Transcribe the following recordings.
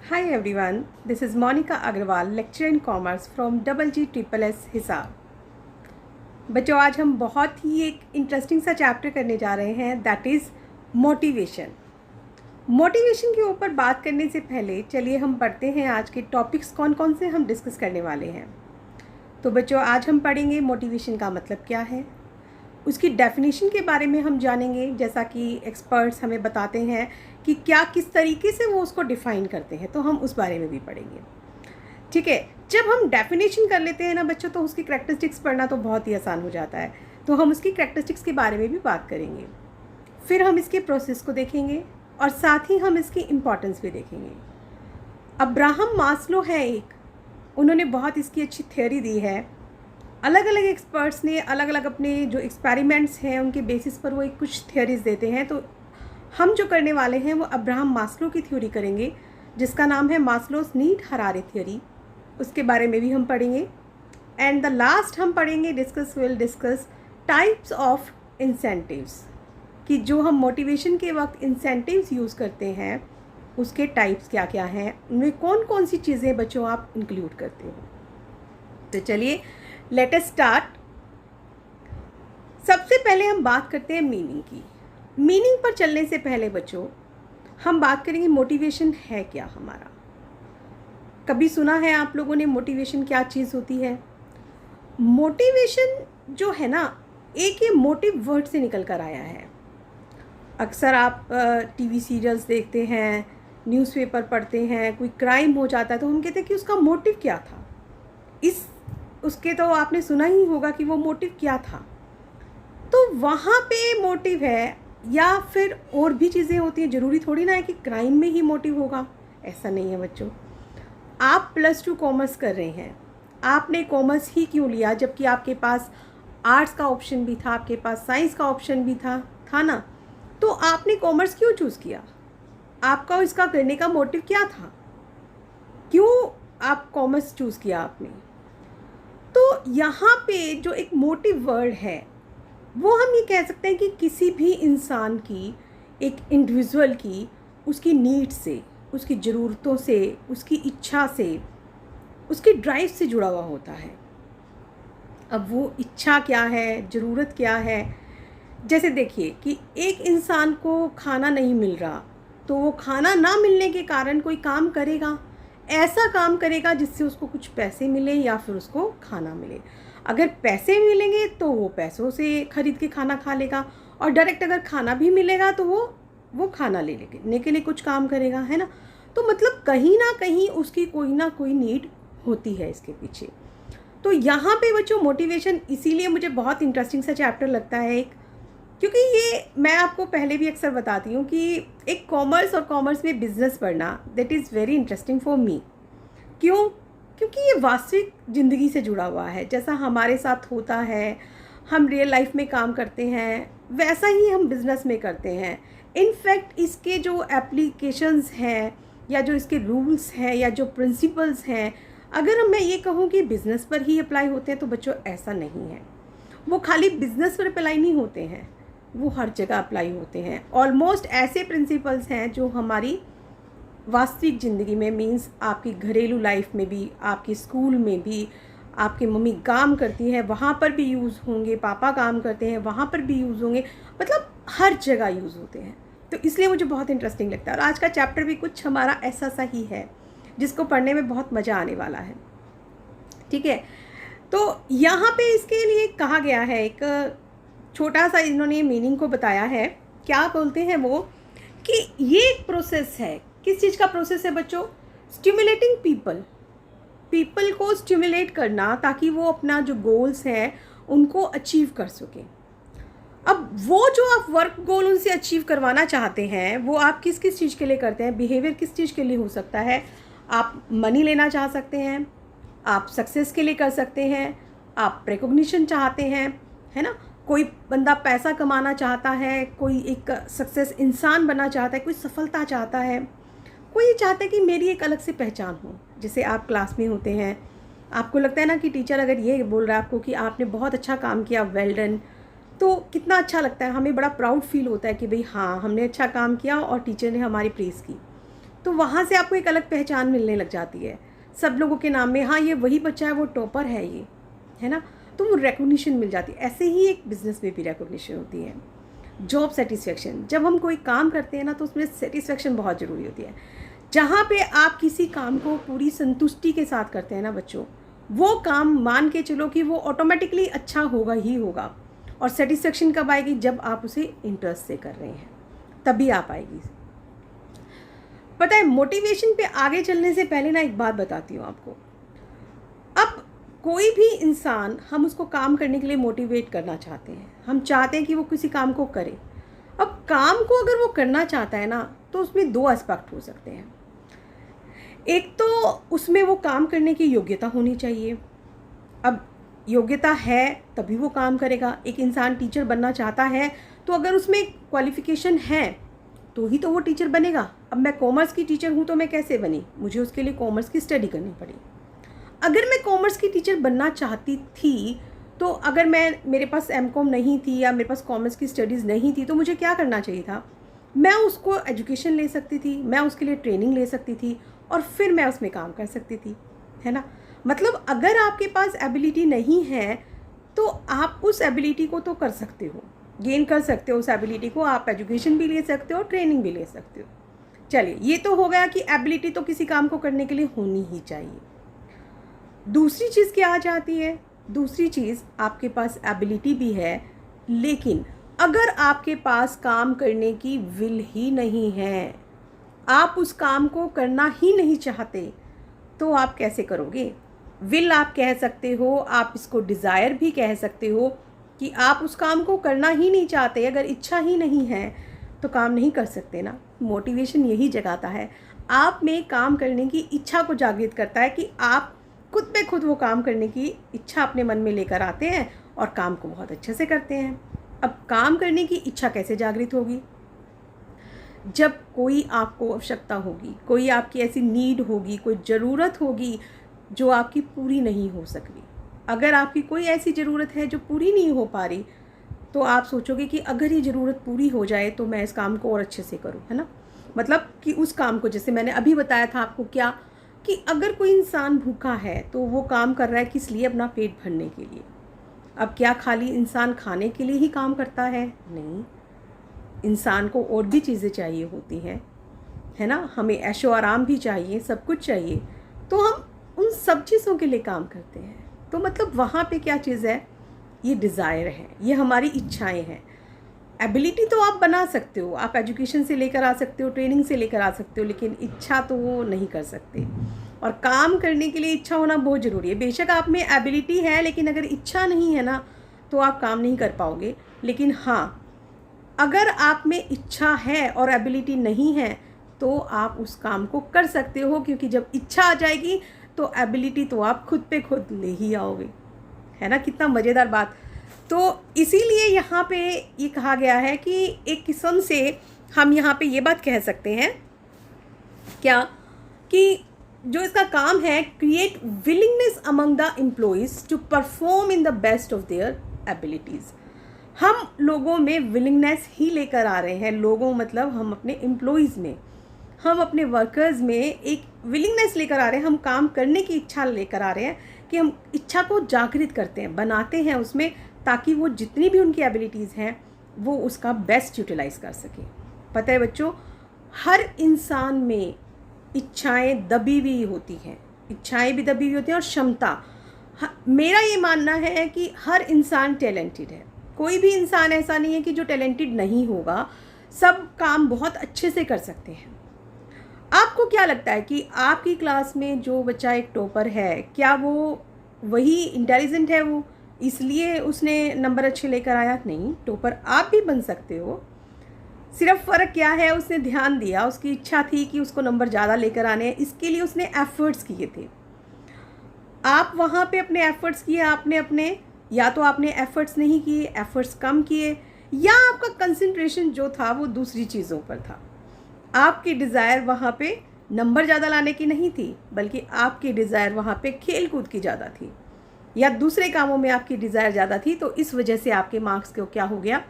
Hi everyone, this is Monica Agrawal, lecturer in commerce from Double G Triple S Hisar. बच्चों आज हम बहुत ही एक इंटरेस्टिंग सा चैप्टर करने जा रहे हैं, दैट इज़ मोटिवेशन। मोटिवेशन के ऊपर बात करने से पहले चलिए हम पढ़ते हैं आज के टॉपिक्स कौन कौन से हम डिस्कस करने वाले हैं। तो बच्चों आज हम पढ़ेंगे मोटिवेशन का मतलब क्या है, उसकी डेफिनेशन के बारे में हम जानेंगे, जैसा कि एक्सपर्ट्स हमें बताते हैं कि क्या किस तरीके से वो उसको डिफ़ाइन करते हैं, तो हम उस बारे में भी पढ़ेंगे। ठीक है, जब हम डेफिनेशन कर लेते हैं ना बच्चों, तो उसकी करैक्टरिस्टिक्स पढ़ना तो बहुत ही आसान हो जाता है। तो हम उसकी करैक्टरिस्टिक्स के बारे में भी बात करेंगे, फिर हम इसके प्रोसेस को देखेंगे और साथ ही हम इसकी इम्पॉर्टेंस भी देखेंगे। अब्राहम मास्लो है एक, उन्होंने बहुत इसकी अच्छी थ्योरी दी है। अलग अलग एक्सपर्ट्स ने अलग अलग अपने जो एक्सपेरिमेंट्स हैं उनके बेसिस पर वो एक कुछ थ्योरीज देते हैं। तो हम जो करने वाले हैं वो अब्राहम मास्लो की थ्योरी करेंगे, जिसका नाम है मास्लोस नीड हरारे थ्योरी। उसके बारे में भी हम पढ़ेंगे। एंड द लास्ट हम पढ़ेंगे will discuss types of incentives, कि जो हम मोटिवेशन के वक्त इंसेंटिव्स यूज़ करते हैं उसके टाइप्स क्या क्या हैं, उनमें कौन कौन सी चीज़ें बच्चों आप इंक्लूड करते हो। तो चलिए लेट अस स्टार्ट। सबसे पहले हम बात करते हैं मीनिंग की। मीनिंग पर चलने से पहले बच्चों हम बात करेंगे मोटिवेशन है क्या हमारा। कभी सुना है आप लोगों ने मोटिवेशन क्या चीज़ होती है? मोटिवेशन जो है ना, एक ये मोटिव वर्ड से निकल कर आया है। अक्सर आप टीवी सीरियल्स देखते हैं, न्यूज़पेपर पढ़ते हैं, कोई क्राइम हो जाता है तो हम कहते हैं कि उसका मोटिव क्या था। उसके तो आपने सुना ही होगा कि वो मोटिव क्या था। तो वहाँ पे मोटिव है, या फिर और भी चीज़ें होती हैं। ज़रूरी थोड़ी ना है कि क्राइम में ही मोटिव होगा, ऐसा नहीं है बच्चों। आप +2 कॉमर्स कर रहे हैं, आपने कॉमर्स ही क्यों लिया जबकि आपके पास आर्ट्स का ऑप्शन भी था, आपके पास साइंस का ऑप्शन भी था ना? तो आपने कॉमर्स क्यों चूज़ किया? आपका इसका करने का मोटिव क्या था? क्यों आप कॉमर्स चूज़ किया आपने? तो यहाँ पे जो एक मोटिव वर्ड है वो हम ये कह सकते हैं कि किसी भी इंसान की, एक इंडिविजुअल की, उसकी नीड से, उसकी ज़रूरतों से, उसकी इच्छा से, उसकी ड्राइव से जुड़ा हुआ होता है। अब वो इच्छा क्या है, ज़रूरत क्या है, जैसे देखिए कि एक इंसान को खाना नहीं मिल रहा तो वो खाना ना मिलने के कारण कोई काम करेगा, ऐसा काम करेगा जिससे उसको कुछ पैसे मिले या फिर उसको खाना मिले। अगर पैसे मिलेंगे तो वो पैसों से ख़रीद के खाना खा लेगा, और डायरेक्ट अगर खाना भी मिलेगा तो वो खाना लेने के लिए कुछ काम करेगा, है ना? तो मतलब कहीं ना कहीं उसकी कोई ना कोई नीड होती है इसके पीछे। तो यहाँ पे बच्चों मोटिवेशन इसीलिए मुझे बहुत इंटरेस्टिंग सा चैप्टर लगता है एक, क्योंकि ये मैं आपको पहले भी अक्सर बताती हूँ कि एक कॉमर्स और कॉमर्स में बिजनेस पढ़ना that is very interesting for me. क्यों? क्योंकि ये वास्तविक ज़िंदगी से जुड़ा हुआ है। जैसा हमारे साथ होता है, हम रियल लाइफ में काम करते हैं, वैसा ही हम बिज़नेस में करते हैं। इनफैक्ट इसके जो एप्लीकेशंस हैं, या जो इसके रूल्स हैं, या जो प्रिंसिपल्स हैं, अगर मैं ये कहूँ कि बिज़नेस पर ही अप्लाई होते हैं तो बच्चों ऐसा नहीं है। वो खाली बिज़नेस पर अप्लाई नहीं होते हैं, वो हर जगह अप्लाई होते हैं। ऑलमोस्ट ऐसे प्रिंसिपल्स हैं जो हमारी वास्तविक ज़िंदगी में, मीन्स आपकी घरेलू लाइफ में भी, आपके स्कूल में भी, आपकी मम्मी काम करती है वहाँ पर भी यूज़ होंगे, पापा काम करते हैं वहाँ पर भी यूज़ होंगे, मतलब हर जगह यूज़ होते हैं। तो इसलिए मुझे बहुत इंटरेस्टिंग लगता है, और आज का चैप्टर भी कुछ हमारा ऐसा सा ही है जिसको पढ़ने में बहुत मज़ा आने वाला है। ठीक है, तो यहाँ पे इसके लिए कहा गया है, एक छोटा सा इन्होंने मीनिंग को बताया है। क्या बोलते हैं वो, कि ये एक प्रोसेस है। किस चीज़ का प्रोसेस है बच्चों? स्टिमुलेटिंग पीपल को स्टिमुलेट करना, ताकि वो अपना जो गोल्स हैं उनको अचीव कर सकें। अब वो जो आप वर्क गोल उनसे अचीव करवाना चाहते हैं, वो आप किस किस चीज़ के लिए करते हैं? बिहेवियर किस चीज़ के लिए हो सकता है? आप मनी लेना चाह सकते हैं, आप सक्सेस के लिए कर सकते हैं, आप रिकॉग्निशन चाहते हैं, है ना? कोई बंदा पैसा कमाना चाहता है, कोई एक सक्सेस इंसान बनना चाहता है, कोई सफलता चाहता है, कोई ये चाहता है कि मेरी एक अलग से पहचान हो। जैसे आप क्लास में होते हैं, आपको लगता है ना कि टीचर अगर ये बोल रहा है आपको कि आपने बहुत अच्छा काम किया, वेल डन, तो कितना अच्छा लगता है, हमें बड़ा प्राउड फील होता है कि भाई हाँ, हमने अच्छा काम किया और टीचर ने हमारी प्रेज़ की। तो वहाँ से आपको एक अलग पहचान मिलने लग जाती है सब लोगों के नाम में, हाँ ये वही बच्चा है, वो टॉपर है ये, है ना, तो वो रिकॉग्निशन मिल जाती है। ऐसे ही एक बिज़नेस में भी रिकॉग्निशन होती है। जॉब सेटिस्फेक्शन, जब हम कोई काम करते हैं ना तो उसमें सेटिस्फेक्शन बहुत ज़रूरी होती है। जहाँ पे आप किसी काम को पूरी संतुष्टि के साथ करते हैं ना बच्चों, वो काम मान के चलो कि वो ऑटोमेटिकली अच्छा होगा ही होगा। और सेटिस्फेक्शन कब आएगी? जब आप उसे इंटरेस्ट से कर रहे हैं, तभी आप आएगी। पता है, मोटिवेशन पे आगे चलने से पहले ना एक बात बताती हूँ आपको। अब कोई भी इंसान, हम उसको काम करने के लिए मोटिवेट करना चाहते हैं, हम चाहते हैं कि वो किसी काम को करे। अब काम को अगर वो करना चाहता है ना तो उसमें दो एस्पेक्ट हो सकते हैं। एक तो उसमें वो काम करने की योग्यता होनी चाहिए। अब योग्यता है तभी वो काम करेगा। एक इंसान टीचर बनना चाहता है तो अगर उसमें क्वालिफ़िकेशन है तो ही तो वो टीचर बनेगा। अब मैं कॉमर्स की टीचर हूँ तो मैं कैसे बनी? मुझे उसके लिए कॉमर्स की स्टडी करनी पड़ी। अगर मैं कॉमर्स की टीचर बनना चाहती थी तो अगर मेरे पास एमकॉम नहीं थी या मेरे पास कॉमर्स की स्टडीज़ नहीं थी तो मुझे क्या करना चाहिए था? मैं उसको एजुकेशन ले सकती थी, मैं उसके लिए ट्रेनिंग ले सकती थी और फिर मैं उसमें काम कर सकती थी, है ना। मतलब अगर आपके पास एबिलिटी नहीं है तो आप उस एबिलिटी को तो कर सकते हो, गेन कर सकते हो उस एबिलिटी को। आप एजुकेशन भी ले सकते हो, ट्रेनिंग भी ले सकते हो। चलिए, ये तो हो गया कि एबिलिटी तो किसी काम को करने के लिए होनी ही चाहिए। दूसरी चीज़ क्या आ जाती है? दूसरी चीज़, आपके पास एबिलिटी भी है लेकिन अगर आपके पास काम करने की विल ही नहीं है, आप उस काम को करना ही नहीं चाहते, तो आप कैसे करोगे? विल आप कह सकते हो, आप इसको डिज़ायर भी कह सकते हो कि आप उस काम को करना ही नहीं चाहते। अगर इच्छा ही नहीं है तो काम नहीं कर सकते ना। मोटिवेशन यही जगाता है, आप में काम करने की इच्छा को जागृत करता है कि आप खुद पे खुद वो काम करने की इच्छा अपने मन में लेकर आते हैं और काम को बहुत अच्छे से करते हैं। अब काम करने की इच्छा कैसे जागृत होगी? जब कोई आपको आवश्यकता होगी, कोई आपकी ऐसी नीड होगी, कोई ज़रूरत होगी जो आपकी पूरी नहीं हो सकती। अगर आपकी कोई ऐसी ज़रूरत है जो पूरी नहीं हो पा रही तो आप सोचोगे कि अगर ये ज़रूरत पूरी हो जाए तो मैं इस काम को और अच्छे से करूँ, है ना। मतलब कि उस काम को, जैसे मैंने अभी बताया था आपको क्या, कि अगर कोई इंसान भूखा है तो वो काम कर रहा है किस लिए? अपना पेट भरने के लिए। अब क्या खाली इंसान खाने के लिए ही काम करता है? नहीं, इंसान को और भी चीज़ें चाहिए होती हैं, है ना। हमें ऐशो आराम भी चाहिए, सब कुछ चाहिए, तो हम उन सब चीज़ों के लिए काम करते हैं। तो मतलब वहाँ पे क्या चीज़ है? ये डिज़ायर है, ये हमारी इच्छाएं हैं। एबिलिटी तो आप बना सकते हो, आप एजुकेशन से लेकर आ सकते हो, ट्रेनिंग से लेकर आ सकते हो, लेकिन इच्छा तो वो नहीं कर सकते। और काम करने के लिए इच्छा होना बहुत ज़रूरी है। बेशक आप में एबिलिटी है लेकिन अगर इच्छा नहीं है ना तो आप काम नहीं कर पाओगे। लेकिन हाँ, अगर आप में इच्छा है और एबिलिटी नहीं है तो आप उस काम को कर सकते हो, क्योंकि जब इच्छा आ जाएगी तो एबिलिटी तो आप खुद पे खुद ले ही आओगे, है ना। कितना मज़ेदार बात। तो इसीलिए यहाँ पे ये कहा गया है कि एक किस्म से हम यहाँ पे ये बात कह सकते हैं क्या, कि जो इसका काम है, create willingness among the employees to perform in the best of their abilities. हम लोगों में विलिंगनेस ही लेकर आ रहे हैं। लोगों मतलब हम अपने एम्प्लॉइज़ में, हम अपने वर्कर्स में एक विलिंगनेस लेकर आ रहे हैं। हम काम करने की इच्छा लेकर आ रहे हैं कि हम इच्छा को जागृत करते हैं, बनाते हैं उसमें, ताकि वो जितनी भी उनकी एबिलिटीज़ हैं वो उसका बेस्ट यूटिलाइज़ कर सके। पता है बच्चों, हर इंसान में इच्छाएं दबी हुई होती हैं, इच्छाएं भी दबी हुई होती हैं और क्षमता। मेरा ये मानना है कि हर इंसान टैलेंटेड है। कोई भी इंसान ऐसा नहीं है कि जो टैलेंटेड नहीं होगा। सब काम बहुत अच्छे से कर सकते हैं। आपको क्या लगता है कि आपकी क्लास में जो बच्चा एक टॉपर है, क्या वो वही इंटेलिजेंट है, वो इसलिए उसने नंबर अच्छे लेकर आया? नहीं, टॉपर आप भी बन सकते हो। सिर्फ फ़र्क क्या है, उसने ध्यान दिया, उसकी इच्छा थी कि उसको नंबर ज़्यादा लेकर आने हैं, इसके लिए उसने एफ़र्ट्स किए थे। आप वहाँ पे अपने एफ़र्ट्स किए, आपने अपने, या तो आपने एफ़र्ट्स नहीं किए, एफ़र्ट्स कम किए, या आपका कंसंट्रेशन जो था वो दूसरी चीज़ों पर था। आपकी डिज़ायर वहाँ पे नंबर ज़्यादा लाने की नहीं थी, बल्कि आपकी डिज़ायर वहाँ पे खेल कूद की ज़्यादा थी, या दूसरे कामों में आपकी डिज़ायर ज़्यादा थी। तो इस वजह से आपके मार्क्स को क्या हो गया,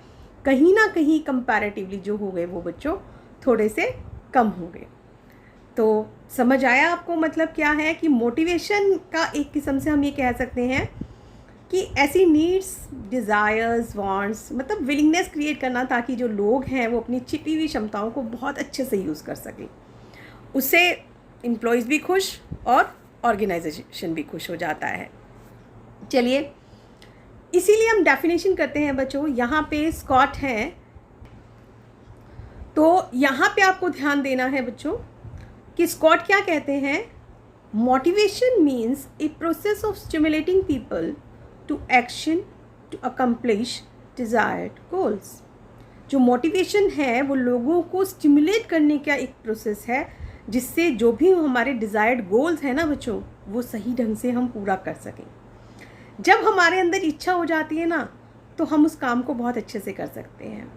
कहीं ना कहीं कंपैरेटिवली जो हो गए वो बच्चों थोड़े से कम हो गए। तो समझ आया आपको मतलब क्या है कि मोटिवेशन का एक किस्म से हम ये कह सकते हैं कि ऐसी नीड्स, डिज़ायर्स, वांट्स, मतलब विलिंगनेस क्रिएट करना ताकि जो लोग हैं वो अपनी छिपी हुई क्षमताओं को बहुत अच्छे से यूज़ कर सकें। उससे एम्प्लॉयज़ भी खुश और ऑर्गेनाइजेशन भी खुश हो जाता है। चलिए, इसीलिए हम डेफिनेशन करते हैं बच्चों। यहाँ पे स्कॉट हैं, तो यहाँ पे आपको ध्यान देना है बच्चों कि स्कॉट क्या कहते हैं। Motivation means a process of stimulating people to action to accomplish desired goals. जो मोटिवेशन है वो लोगों को स्टिमुलेट करने का एक प्रोसेस है, जिससे जो भी हमारे डिज़ायर्ड गोल्स हैं ना बच्चों, वो सही ढंग से हम पूरा कर सकें। जब हमारे अंदर इच्छा हो जाती है ना, तो हम उस काम को बहुत अच्छे से कर सकते हैं।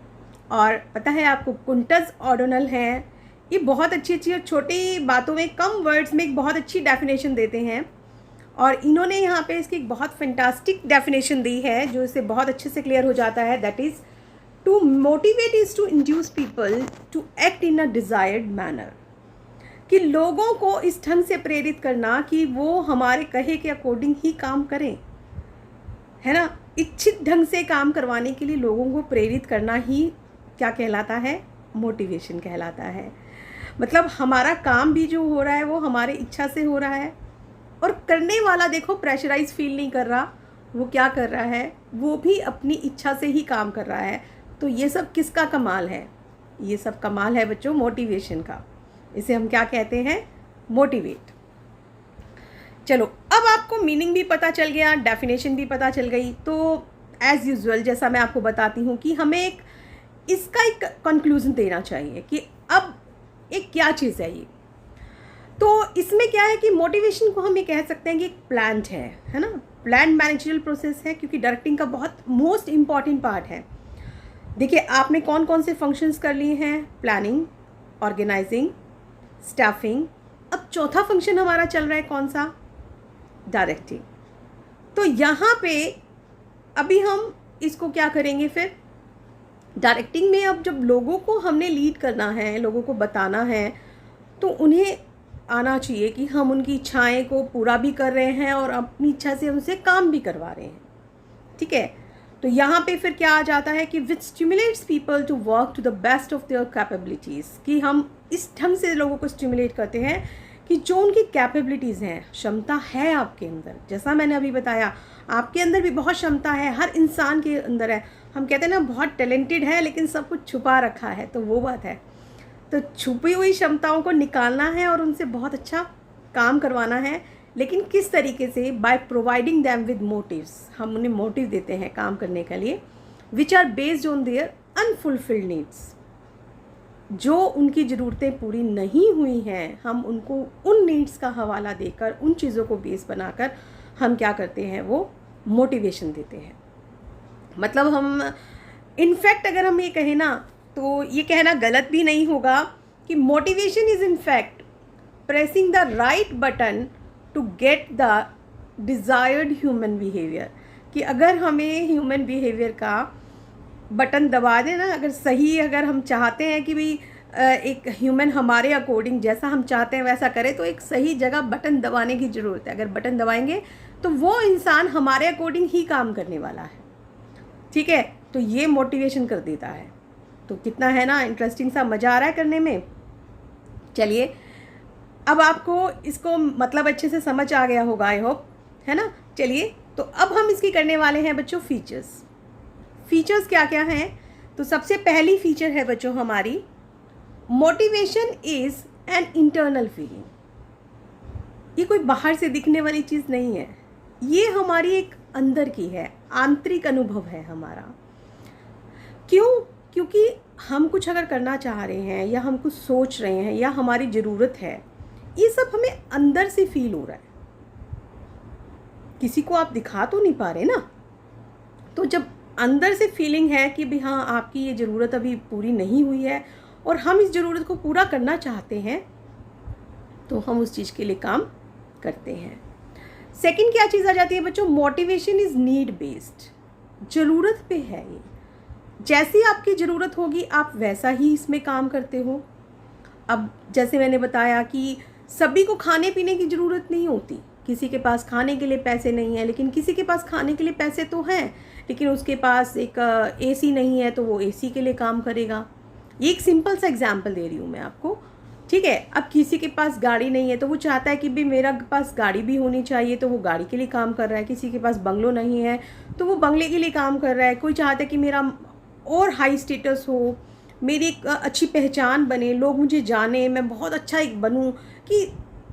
और पता है आपको, कुंटस ओडोनल हैं, ये बहुत अच्छी अच्छी और छोटी बातों में, कम वर्ड्स में एक बहुत अच्छी डेफिनेशन देते हैं। और इन्होंने यहाँ पे इसकी एक बहुत फैंटास्टिक डेफिनेशन दी है जो इससे बहुत अच्छे से क्लियर हो जाता है। That is, to motivate is to induce people to act in a desired manner. कि लोगों को इस ढंग से प्रेरित करना कि वो हमारे कहे के अकॉर्डिंग ही काम करें, है ना। इच्छित ढंग से काम करवाने के लिए लोगों को प्रेरित करना ही क्या कहलाता है, मोटिवेशन कहलाता है। मतलब हमारा काम भी जो हो रहा है वो हमारे इच्छा से हो रहा है, और करने वाला देखो प्रेशराइज फील नहीं कर रहा, वो क्या कर रहा है, वो भी अपनी इच्छा से ही काम कर रहा है। तो ये सब किसका कमाल है? ये सब कमाल है बच्चों मोटिवेशन का। इसे हम क्या कहते हैं, मोटिवेट। चलो, अब आपको मीनिंग भी पता चल गया, डेफिनेशन भी पता चल गई। तो एज़ यूजुअल जैसा मैं आपको बताती हूँ कि हमें इसका एक कंक्लूजन देना चाहिए कि अब एक क्या चीज़ है ये। तो इसमें क्या है कि मोटिवेशन को हम ये कह सकते हैं कि एक प्लान्ड है ना, प्लान्ड मैनेजरियल प्रोसेस है, क्योंकि डायरेक्टिंग का बहुत मोस्ट इम्पॉर्टेंट पार्ट है। देखिए, आपने कौन कौन से फंक्शंस कर लिए हैं, प्लानिंग, ऑर्गेनाइजिंग, स्टाफिंग। अब चौथा फंक्शन हमारा चल रहा है कौन सा, डायरेक्टिंग। तो यहाँ पे अभी हम इसको क्या करेंगे फिर, डायरेक्टिंग में अब जब लोगों को हमने लीड करना है, लोगों को बताना है, तो उन्हें आना चाहिए कि हम उनकी इच्छाएं को पूरा भी कर रहे हैं और अपनी इच्छा से उनसे काम भी करवा रहे हैं। ठीक है, तो यहाँ पे फिर क्या आ जाता है कि which stimulates people to work to the best of their capabilities. कि हम इस ढंग से लोगों को स्टिमुलेट करते हैं कि जो उनकी कैपेबिलिटीज़ हैं, क्षमता है आपके अंदर। जैसा मैंने अभी बताया, आपके अंदर भी बहुत क्षमता है, हर इंसान के अंदर है। हम कहते हैं ना बहुत टैलेंटेड है लेकिन सब कुछ छुपा रखा है, तो वो बात है। तो छुपी हुई क्षमताओं को निकालना है और उनसे बहुत अच्छा काम करवाना है। लेकिन किस तरीके से, by providing them with motives. हम उन्हें मोटिव देते हैं काम करने के लिए, which are based on their unfulfilled needs. जो उनकी ज़रूरतें पूरी नहीं हुई हैं, हम उनको उन नीड्स का हवाला देकर, उन चीज़ों को बेस बनाकर हम क्या करते हैं, वो मोटिवेशन देते हैं। मतलब हम इनफैक्ट अगर हम ये कहें ना, तो ये कहना गलत भी नहीं होगा कि motivation is in fact pressing the right button to get the desired human behaviour. कि अगर हमें ह्यूमन बिहेवियर का बटन दबा देना, अगर सही, अगर हम चाहते हैं कि भाई एक ह्यूमन हमारे अकॉर्डिंग जैसा हम चाहते हैं वैसा करे, तो एक सही जगह बटन दबाने की ज़रूरत है। अगर बटन दबाएंगे तो वो इंसान हमारे अकॉर्डिंग ही काम करने वाला है। ठीक है, तो ये मोटिवेशन कर देता है। तो कितना है ना इंटरेस्टिंग सा, मज़ा आ रहा है करने में। चलिए, अब आपको इसको मतलब अच्छे से समझ आ गया होगा, आई होप, है ना। चलिए, तो अब हम इसकी करने वाले हैं बच्चों फीचर्स। फीचर्स क्या क्या हैं? तो सबसे पहली फीचर है बच्चों हमारी, motivation is an internal feeling. ये कोई बाहर से दिखने वाली चीज़ नहीं है, ये हमारी एक अंदर की है, आंतरिक अनुभव है हमारा। क्यों? क्योंकि हम कुछ अगर करना चाह रहे हैं, या हम कुछ सोच रहे हैं, या हमारी ज़रूरत है, ये सब हमें अंदर से फील हो रहा है। किसी को आप दिखा तो नहीं पा रहे ना। तो जब अंदर से फीलिंग है कि भाई हाँ, आपकी ये ज़रूरत अभी पूरी नहीं हुई है और हम इस ज़रूरत को पूरा करना चाहते हैं, तो हम उस चीज़ के लिए काम करते हैं। सेकंड क्या चीज़ आ जाती है बच्चों, मोटिवेशन इज़ नीड बेस्ड। ज़रूरत पे है ये, जैसी आपकी ज़रूरत होगी आप वैसा ही इसमें काम करते हो। अब जैसे मैंने बताया कि सभी को खाने पीने की ज़रूरत नहीं होती, किसी के पास खाने के लिए पैसे नहीं है, लेकिन किसी के पास खाने के लिए पैसे तो हैं, लेकिन उसके पास एक एसी नहीं है तो वो एसी के लिए काम करेगा। ये एक सिंपल सा एग्जांपल दे रही हूँ मैं आपको, ठीक है। अब किसी के पास गाड़ी नहीं है तो वो चाहता है कि भाई मेरा पास गाड़ी भी होनी चाहिए, तो वो गाड़ी के लिए काम कर रहा है। किसी के पास बंगलो नहीं है तो वो बंगले के लिए काम कर रहा है। कोई चाहता है कि मेरा और हाई स्टेटस हो, मेरी एक अच्छी पहचान बने, लोग मुझे जाने, मैं बहुत अच्छा एक बनूं, कि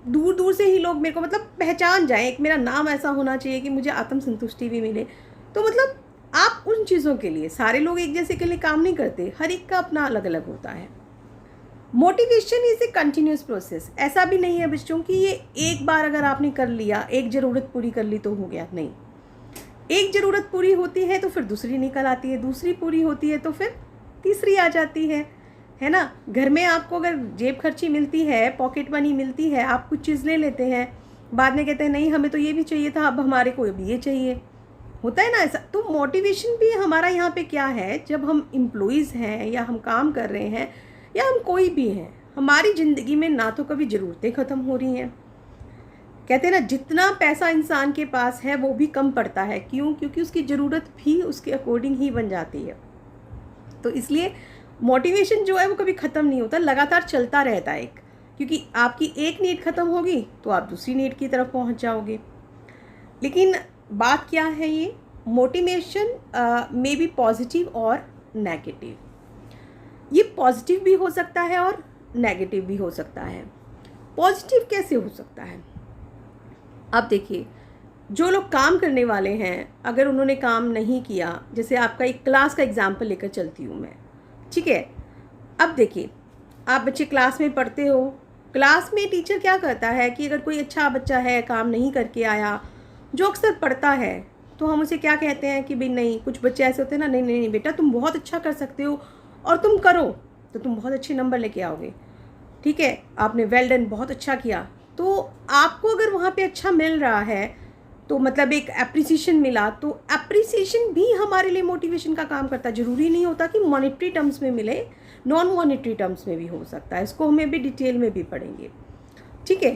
दूर दूर से ही लोग मेरे को मतलब पहचान जाएं, एक मेरा नाम ऐसा होना चाहिए कि मुझे आत्म संतुष्टि भी मिले। तो मतलब आप उन चीज़ों के लिए, सारे लोग एक जैसे के लिए काम नहीं करते, हर एक का अपना अलग अलग होता है। Motivation is a continuous process. ऐसा भी नहीं है बच्चों कि ये एक बार अगर आपने कर लिया, एक ज़रूरत पूरी कर ली तो हो गया, नहीं। एक ज़रूरत पूरी होती है तो फिर दूसरी निकल आती है, दूसरी पूरी होती है तो फिर तीसरी आ जाती है ना। घर में आपको अगर जेब खर्ची मिलती है, पॉकेट मनी मिलती है, आप कुछ चीज़ ले लेते हैं, बाद में कहते हैं नहीं हमें तो ये भी चाहिए था, अब हमारे को अभी ये चाहिए, होता है ना ऐसा। तो मोटिवेशन भी हमारा यहाँ पे क्या है, जब हम एम्प्लॉइज़ हैं या हम काम कर रहे हैं या हम कोई भी हैं, हमारी ज़िंदगी में ना तो कभी ज़रूरतें ख़त्म हो रही हैं। कहते हैं ना जितना पैसा इंसान के पास है वो भी कम पड़ता है, क्यों? क्योंकि उसकी ज़रूरत भी उसके अकॉर्डिंग ही बन जाती है। तो इसलिए मोटिवेशन जो है वो कभी ख़त्म नहीं होता, लगातार चलता रहता है क्योंकि आपकी एक नीड ख़त्म होगी तो आप दूसरी नीड की तरफ पहुंच जाओगे। लेकिन बात क्या है, ये मोटिवेशन में बी पॉजिटिव और नेगेटिव। ये पॉजिटिव भी हो सकता है और नेगेटिव भी हो सकता है। पॉजिटिव कैसे हो सकता है? आप देखिए, जो लोग काम करने वाले हैं, अगर उन्होंने काम नहीं किया, जैसे आपका एक क्लास का एग्जाम्पल लेकर चलती हूँ मैं, ठीक है। अब देखिए, आप बच्चे क्लास में पढ़ते हो, क्लास में टीचर क्या करता है कि अगर कोई अच्छा बच्चा है, काम नहीं करके आया, जो अक्सर पढ़ता है, तो हम उसे क्या कहते हैं कि भाई नहीं, कुछ बच्चे ऐसे होते हैं ना, नहीं नहीं नहीं बेटा तुम बहुत अच्छा कर सकते हो और तुम करो तो तुम बहुत अच्छे नंबर लेके आओगे, ठीक है, आपने वेल डन, बहुत अच्छा किया। तो आपको अगर वहाँ पे अच्छा मिल रहा है तो मतलब एक एप्रिसिएशन मिला, तो एप्रिसिएशन भी हमारे लिए मोटिवेशन का काम करता है। ज़रूरी नहीं होता कि मॉनेटरी टर्म्स में मिले, नॉन मॉनेटरी टर्म्स में भी हो सकता है, इसको हमें भी डिटेल में भी पढ़ेंगे, ठीक है।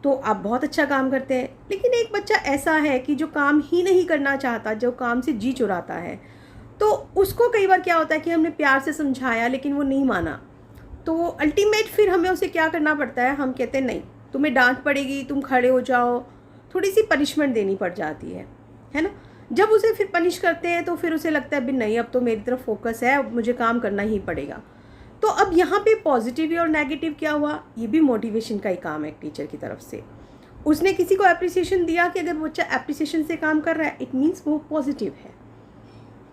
तो आप बहुत अच्छा काम करते हैं, लेकिन एक बच्चा ऐसा है कि जो काम ही नहीं करना चाहता, जो काम से जी चुराता है, तो उसको कई बार क्या होता है कि हमने प्यार से समझाया लेकिन वो नहीं माना, तो अल्टीमेट फिर हमें उसे क्या करना पड़ता है, हम कहते हैं नहीं तुम्हें डांट पड़ेगी, तुम खड़े हो जाओ, थोड़ी सी पनिशमेंट देनी पड़ जाती है ना। जब उसे फिर पनिश करते हैं तो फिर उसे लगता है भी नहीं अब तो मेरी तरफ फोकस है, अब मुझे काम करना ही पड़ेगा। तो अब यहाँ पे पॉजिटिव और नेगेटिव क्या हुआ, ये भी मोटिवेशन का ही काम है एक टीचर की तरफ से। उसने किसी को एप्रिसिएशन दिया कि अगर बच्चा एप्रिसिएशन से काम कर रहा है, इट मीन्स वो पॉजिटिव है।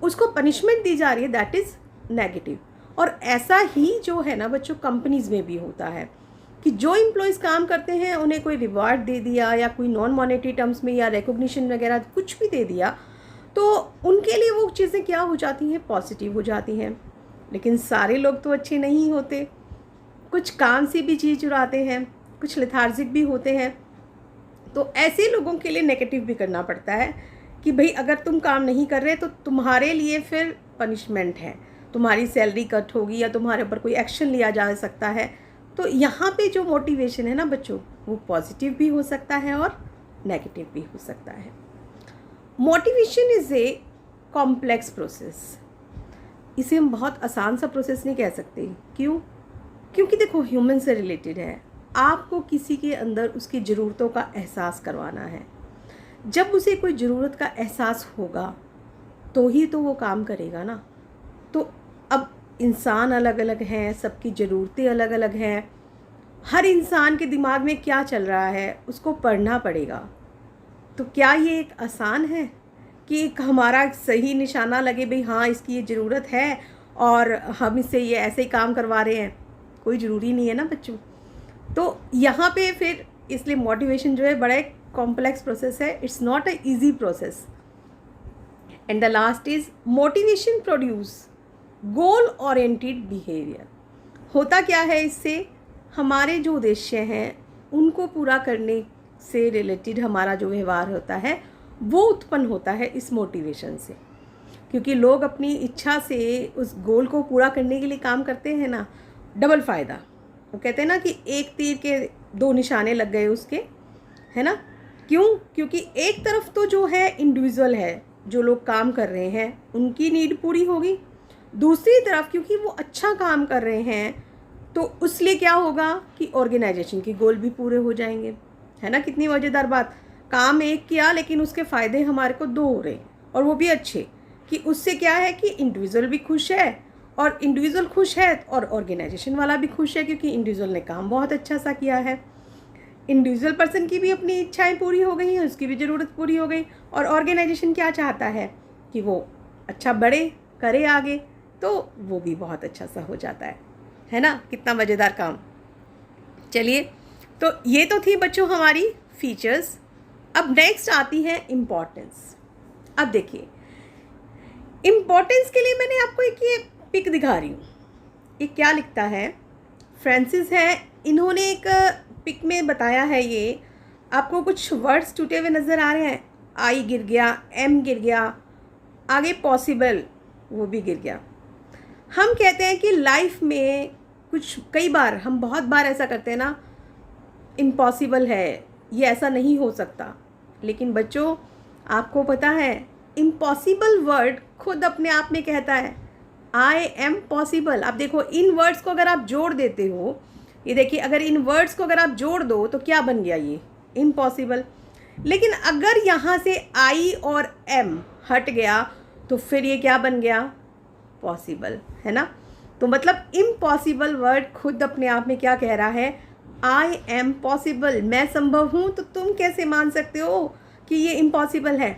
उसको पनिशमेंट दी जा रही है, दैट इज़ नेगेटिव। और ऐसा ही जो है ना बच्चों, कंपनीज़ में भी होता है कि जो एम्प्लॉयज़ काम करते हैं उन्हें कोई रिवार्ड दे दिया या कोई नॉन मॉनेटरी टर्म्स में या रिकॉग्निशन वगैरह कुछ भी दे दिया, तो उनके लिए वो चीज़ें क्या हो जाती हैं, पॉजिटिव हो जाती हैं। लेकिन सारे लोग तो अच्छे नहीं होते, कुछ काम से भी जी चुराते हैं, कुछ लेथार्जिक भी होते हैं। तो ऐसे लोगों के लिए नेगेटिव भी करना पड़ता है कि भाई अगर तुम काम नहीं कर रहे तो तुम्हारे लिए फिर पनिशमेंट है, तुम्हारी सैलरी कट होगी या तुम्हारे ऊपर कोई एक्शन लिया जा सकता है। तो यहाँ पे जो मोटिवेशन है ना बच्चों, वो पॉजिटिव भी हो सकता है और नेगेटिव भी हो सकता है। Motivation is a complex process. इसे हम बहुत आसान सा प्रोसेस नहीं कह सकते। क्यों? क्योंकि देखो ह्यूमन से रिलेटेड है। आपको किसी के अंदर उसकी ज़रूरतों का एहसास करवाना है। जब उसे कोई ज़रूरत का एहसास होगा तो ही तो वो काम करेगा ना। तो अब इंसान अलग अलग हैं, सबकी ज़रूरतें अलग अलग हैं, हर इंसान के दिमाग में क्या चल रहा है उसको पढ़ना पड़ेगा। तो क्या ये एक आसान है कि एक हमारा सही निशाना लगे भाई हाँ इसकी ये ज़रूरत है और हम इससे ये ऐसे ही काम करवा रहे हैं? कोई ज़रूरी नहीं है ना बच्चों। तो यहाँ पे फिर इसलिए मोटिवेशन जो है बड़ा एक कॉम्प्लेक्स प्रोसेस है, it's not a easy process. And the last is motivation produce goal oriented behaviour. होता क्या है इससे, हमारे जो उद्देश्य हैं उनको पूरा करने से रिलेटेड हमारा जो व्यवहार होता है वो उत्पन्न होता है इस मोटिवेशन से। क्योंकि लोग अपनी इच्छा से उस गोल को पूरा करने के लिए काम करते हैं ना, डबल फ़ायदा। वो कहते हैं ना कि एक तीर के दो निशाने लग गए उसके, है ना। क्यों? क्योंकि एक तरफ तो जो है इंडिविजुअल है, जो लोग काम कर रहे हैं उनकी नीड पूरी होगी, दूसरी तरफ क्योंकि वो अच्छा काम कर रहे हैं तो उसलिए क्या होगा कि ऑर्गेनाइजेशन के गोल भी पूरे हो जाएंगे, है ना। कितनी मज़ेदार बात, काम एक किया लेकिन उसके फ़ायदे हमारे को दो हो रहे, और वो भी अच्छे, कि उससे क्या है कि इंडिविजुअल भी खुश है, और इंडिविजुअल खुश है और ऑर्गेनाइजेशन वाला भी खुश है, क्योंकि इंडिविजुअल ने काम बहुत अच्छा सा किया है, इंडिविजुअल पर्सन की भी अपनी इच्छाएं पूरी हो गई हैं, उसकी भी ज़रूरत पूरी हो गई, और ऑर्गेनाइजेशन क्या चाहता है कि वो अच्छा बढ़े, करे आगे, तो वो भी बहुत अच्छा सा हो जाता है ना। कितना मज़ेदार काम। चलिए, तो ये तो थी बच्चों हमारी फीचर्स। अब नेक्स्ट आती है इम्पोर्टेंस। अब देखिए, इम्पोर्टेंस के लिए मैंने आपको एक ये पिक दिखा रही हूँ। ये क्या लिखता है, फ्रांसिस है, इन्होंने एक पिक में बताया है। ये आपको कुछ वर्ड्स टूटे हुए नज़र आ रहे हैं, आई गिर गया, एम गिर गया, आगे पॉसिबल वो भी गिर गया। हम कहते हैं कि लाइफ में कुछ कई बार हम बहुत बार ऐसा करते हैं ना, इम्पॉसिबल है, ये ऐसा नहीं हो सकता। लेकिन बच्चों, आपको पता है इम्पॉसिबल वर्ड खुद अपने आप में कहता है आई एम पॉसिबल। आप देखो, इन वर्ड्स को अगर आप जोड़ देते हो, ये देखिए, अगर इन वर्ड्स को अगर आप जोड़ दो तो क्या बन गया, ये इम्पॉसिबल। लेकिन अगर यहाँ से आई और एम हट गया तो फिर ये क्या बन गया, पॉसिबल, है ना। तो मतलब इम्पॉसिबल वर्ड खुद अपने आप में क्या कह रहा है, आई एम पॉसिबल, मैं संभव हूँ, तो तुम कैसे मान सकते हो कि ये इम्पॉसिबल है।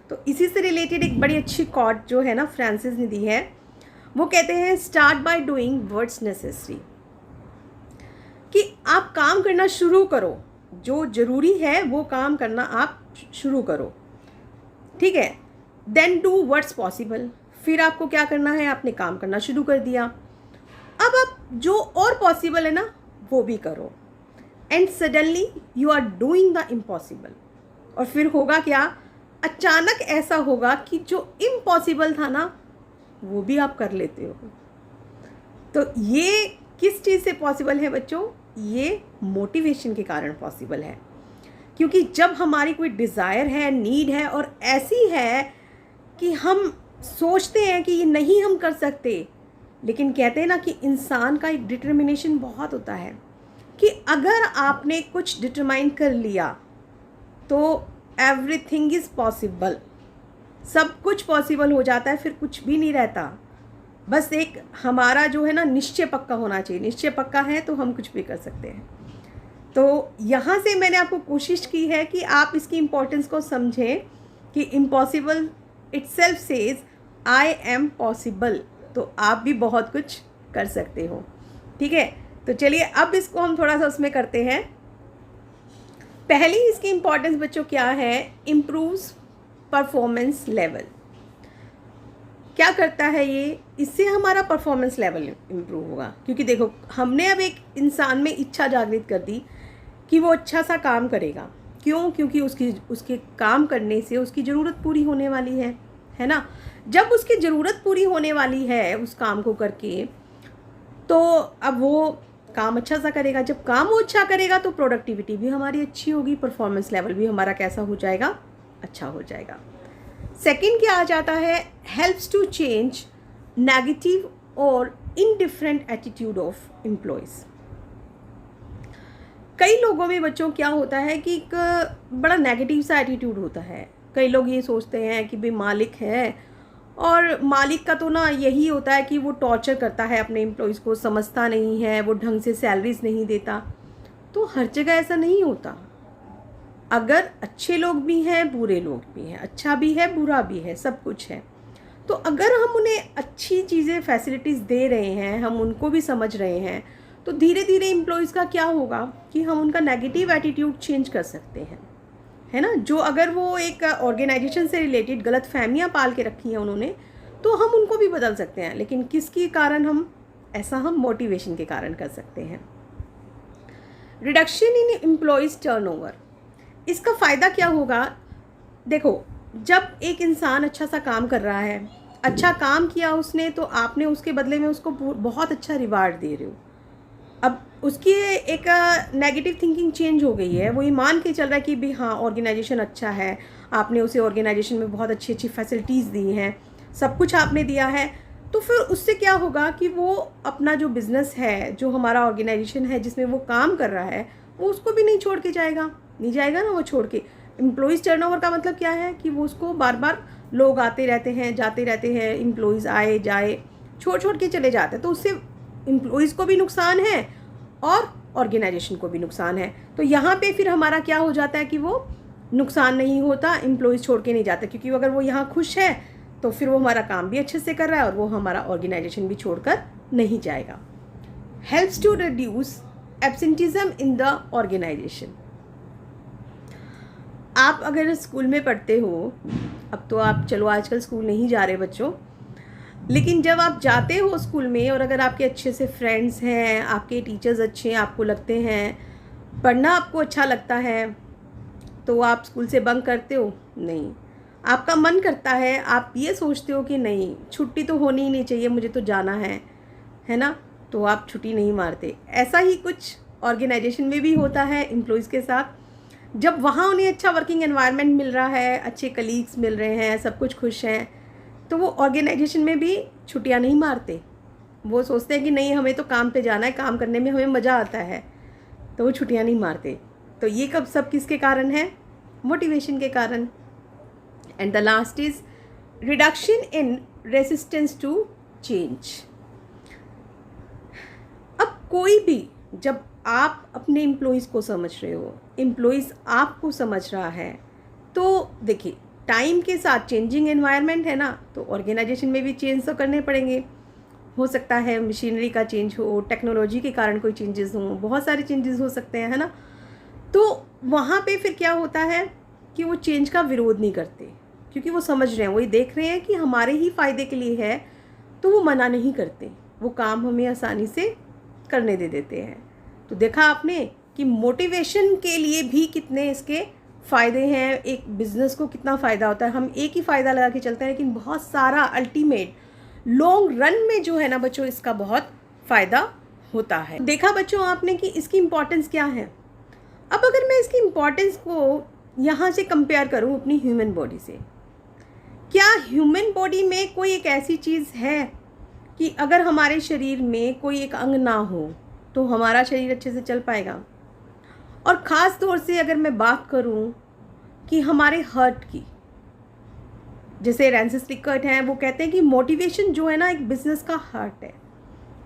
तो इसी से रिलेटेड एक बड़ी अच्छी कोट जो है ना फ्रांसिस ने दी है, वो कहते हैं start by doing what's necessary, कि आप काम करना शुरू करो, जो ज़रूरी है वो काम करना आप शुरू करो, ठीक है। देन डू व्हाट्स पॉसिबल, फिर आपको क्या करना है, आपने काम करना शुरू कर दिया, अब आप जो और पॉसिबल है ना वो भी करो। And suddenly you are doing the impossible, और फिर होगा क्या, अचानक ऐसा होगा कि जो इम्पॉसिबल था ना वो भी आप कर लेते हो। तो ये किस चीज़ से पॉसिबल है बच्चों, ये मोटिवेशन के कारण पॉसिबल है। क्योंकि जब हमारी कोई डिज़ायर है, नीड है, और ऐसी है कि हम सोचते हैं कि ये नहीं हम कर सकते, लेकिन कहते हैं ना कि इंसान का एक डिटर्मिनेशन बहुत होता है, कि अगर आपने कुछ डिटरमाइन कर लिया तो एवरीथिंग इज़ पॉसिबल, सब कुछ पॉसिबल हो जाता है, फिर कुछ भी नहीं रहता। बस एक हमारा जो है ना निश्चय पक्का होना चाहिए, निश्चय पक्का है तो हम कुछ भी कर सकते हैं। तो यहाँ से मैंने आपको कोशिश की है कि आप इसकी इम्पोर्टेंस को समझें, कि impossible itself says I am possible, तो आप भी बहुत कुछ कर सकते हो, ठीक है। तो चलिए अब इसको हम थोड़ा सा उसमें करते हैं। पहली इसकी इम्पोर्टेंस बच्चों क्या है, इम्प्रूव्स परफॉर्मेंस लेवल। क्या करता है ये, इससे हमारा परफॉर्मेंस लेवल इम्प्रूव होगा। क्योंकि देखो, हमने अब एक इंसान में इच्छा जागृत कर दी कि वो अच्छा सा काम करेगा। क्यों? क्योंकि उसके काम करने से उसकी ज़रूरत पूरी होने वाली है ना। जब उसकी ज़रूरत पूरी होने वाली है उस काम को करके, तो अब वो काम अच्छा सा करेगा। जब काम वो अच्छा करेगा तो प्रोडक्टिविटी भी हमारी अच्छी होगी, परफॉर्मेंस लेवल भी हमारा कैसा हो जाएगा, अच्छा हो जाएगा। सेकंड क्या आ जाता है, हेल्प्स टू चेंज नेगेटिव और इनडिफरेंट एटीट्यूड ऑफ एम्प्लॉयज़। कई लोगों में बच्चों क्या होता है कि एक बड़ा नेगेटिव सा एटीट्यूड होता है। कई लोग ये सोचते हैं कि भाई मालिक है, और मालिक का तो ना यही होता है कि वो टॉर्चर करता है अपने एम्प्लॉयज़ को, समझता नहीं है, वो ढंग से सैलरीज नहीं देता। तो हर जगह ऐसा नहीं होता। अगर अच्छे लोग भी हैं, बुरे लोग भी हैं, अच्छा भी है, बुरा भी है, सब कुछ है। तो अगर हम उन्हें अच्छी चीज़ें, फैसिलिटीज़ दे रहे हैं, हम उनको भी समझ रहे हैं, तो धीरे धीरे एम्प्लॉयज़ का क्या होगा कि हम उनका नेगेटिव एटीट्यूड चेंज कर सकते हैं, है ना। जो अगर वो एक ऑर्गेनाइजेशन से रिलेटेड गलत फहमियाँ पाल के रखी हैं उन्होंने, तो हम उनको भी बदल सकते हैं। लेकिन किसके कारण हम ऐसा, हम मोटिवेशन के कारण कर सकते हैं। रिडक्शन इन एम्प्लॉयज़ टर्नओवर, इसका फ़ायदा क्या होगा, देखो, जब एक इंसान अच्छा सा काम कर रहा है, अच्छा काम किया उसने, तो आपने उसके बदले में उसको बहुत अच्छा रिवार्ड दे रहे हो। अब उसकी एक नेगेटिव थिंकिंग चेंज हो गई है। वो ये मान के चल रहा है कि भी हाँ ऑर्गेनाइजेशन अच्छा है, आपने उसे ऑर्गेनाइजेशन में बहुत अच्छी अच्छी फैसिलिटीज़ दी हैं, सब कुछ आपने दिया है, तो फिर उससे क्या होगा कि वो अपना जो बिज़नेस है, जो हमारा ऑर्गेनाइजेशन है जिसमें वो काम कर रहा है, वो उसको भी नहीं छोड़ के जाएगा, नहीं जाएगा ना वो छोड़ के। एम्प्लॉयज़ टर्नओवर का मतलब क्या है कि वो उसको बार बार लोग आते रहते हैं, जाते रहते हैं, एम्प्लॉयज़ आए जाए, छोड़ छोड़ के चले जाते हैं, तो उससे एम्प्लॉयज़ को भी नुकसान है और ऑर्गेनाइजेशन को भी नुकसान है। तो यहाँ पे फिर हमारा क्या हो जाता है कि वो नुकसान नहीं होता, एम्प्लॉयज़ छोड़ के नहीं जाते, क्योंकि अगर वो यहाँ खुश है तो फिर वो हमारा काम भी अच्छे से कर रहा है और वो हमारा ऑर्गेनाइजेशन भी छोड़कर नहीं जाएगा। Helps to reduce absenteeism in the organisation. आप अगर स्कूल में पढ़ते हो, अब तो आप चलो आजकल स्कूल नहीं जा रहे बच्चों, लेकिन जब आप जाते हो स्कूल में और अगर आपके अच्छे से फ्रेंड्स हैं, आपके टीचर्स अच्छे हैं, आपको लगते हैं, पढ़ना आपको अच्छा लगता है, तो आप स्कूल से बंक करते हो? नहीं, आपका मन करता है, आप ये सोचते हो कि नहीं छुट्टी तो होनी ही नहीं चाहिए, मुझे तो जाना है ना, तो आप छुट्टी नहीं मारते। ऐसा ही कुछ ऑर्गेनाइजेशन में भी होता है एम्प्लॉयज़ के साथ। जब वहाँ उन्हें अच्छा वर्किंग एनवायरनमेंट मिल रहा है, अच्छे कलीग्स मिल रहे हैं, सब कुछ खुश हैं, तो वो ऑर्गेनाइजेशन में भी छुट्टियाँ नहीं मारते। वो सोचते हैं कि नहीं हमें तो काम पे जाना है, काम करने में हमें मज़ा आता है, तो वो छुट्टियाँ नहीं मारते। तो ये कब सब किसके कारण है? मोटिवेशन के कारण। And the last is reduction in resistance to change. अब कोई भी, जब आप अपने एम्प्लॉयज़ को समझ रहे हो, एम्प्लॉयज़ आपको समझ रहा है, तो देखिए टाइम के साथ चेंजिंग एनवायरनमेंट है ना, तो ऑर्गेनाइजेशन में भी चेंज तो करने पड़ेंगे। हो सकता है मशीनरी का चेंज हो, टेक्नोलॉजी के कारण कोई चेंजेस हों, बहुत सारे चेंजेस हो सकते हैं, है ना। तो वहाँ पे फिर क्या होता है कि वो चेंज का विरोध नहीं करते, क्योंकि वो समझ रहे हैं, वो ये देख रहे हैं कि हमारे ही फ़ायदे के लिए है, तो वो मना नहीं करते, वो काम हमें आसानी से करने दे देते हैं। तो देखा आपने कि मोटिवेशन के लिए भी कितने इसके फ़ायदे हैं, एक बिज़नेस को कितना फ़ायदा होता है। हम एक ही फ़ायदा लगा के चलते हैं, लेकिन बहुत सारा अल्टीमेट लॉन्ग रन में जो है ना बच्चों, इसका बहुत फ़ायदा होता है। देखा बच्चों आपने कि इसकी इम्पोर्टेंस क्या है। अब अगर मैं इसकी इम्पोर्टेंस को यहाँ से कंपेयर करूँ अपनी ह्यूमन बॉडी से, क्या ह्यूमन बॉडी में कोई एक ऐसी चीज़ है कि अगर हमारे शरीर में कोई एक अंग ना हो तो हमारा शरीर अच्छे से चल पाएगा? और ख़ास तौर से अगर मैं बात करूं कि हमारे हार्ट की, जैसे रैंसिस रिकर्ट हैं, वो कहते हैं कि मोटिवेशन जो है ना एक बिज़नेस का हार्ट है,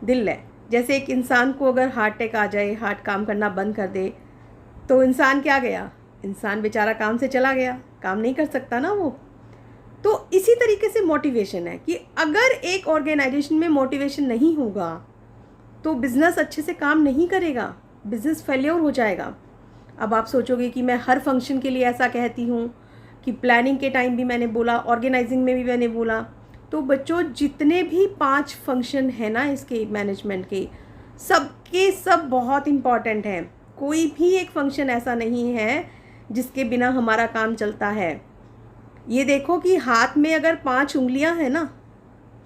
दिल है। जैसे एक इंसान को अगर हार्ट अटैक आ जाए, हार्ट काम करना बंद कर दे, तो इंसान क्या गया, इंसान बेचारा काम से चला गया, काम नहीं कर सकता ना वो। तो इसी तरीके से मोटिवेशन है कि अगर एक ऑर्गेनाइजेशन में मोटिवेशन नहीं होगा तो बिज़नेस अच्छे से काम नहीं करेगा, बिज़नेस फेल्योर हो जाएगा। अब आप सोचोगे कि मैं हर फंक्शन के लिए ऐसा कहती हूँ, कि प्लानिंग के टाइम भी मैंने बोला, ऑर्गेनाइजिंग में भी मैंने बोला। तो बच्चों जितने भी 5 फंक्शन हैं ना इसके मैनेजमेंट के, सबके सब बहुत इम्पॉर्टेंट हैं। कोई भी एक फंक्शन ऐसा नहीं है जिसके बिना हमारा काम चलता है। ये देखो कि हाथ में अगर 5 उंगलियां हैं ना,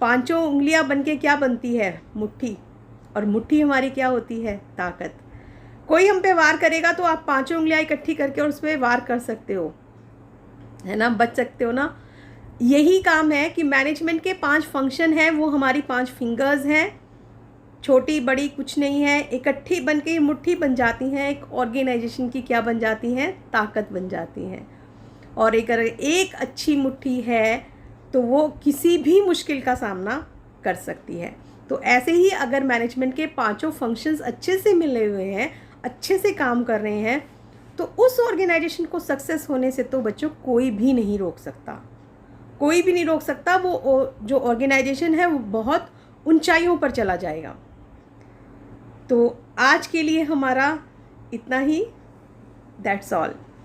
पांचों उंगलियां बनके क्या बनती है, मुट्ठी। और मुट्ठी हमारी क्या होती है, ताकत। कोई हम पे वार करेगा तो आप 5 उंगलियां इकट्ठी करके और उस पर वार कर सकते हो, है ना, बच सकते हो ना। यही काम है कि मैनेजमेंट के 5 फंक्शन हैं, वो हमारी 5 फिंगर्स हैं, छोटी बड़ी कुछ नहीं है, इकट्ठी बन के मुट्ठी बन जाती हैं, एक ऑर्गेनाइजेशन की क्या बन जाती हैं, ताकत बन जाती हैं। और एक अच्छी मुट्ठी है तो वो किसी भी मुश्किल का सामना कर सकती है। तो ऐसे ही अगर मैनेजमेंट के 5 फंक्शंस अच्छे से मिले हुए हैं, अच्छे से काम कर रहे हैं, तो उस ऑर्गेनाइजेशन को सक्सेस होने से तो बच्चों कोई भी नहीं रोक सकता, कोई भी नहीं रोक सकता। वो जो ऑर्गेनाइजेशन है वो बहुत ऊंचाइयों पर चला जाएगा। तो आज के लिए हमारा इतना ही, दैट्स ऑल।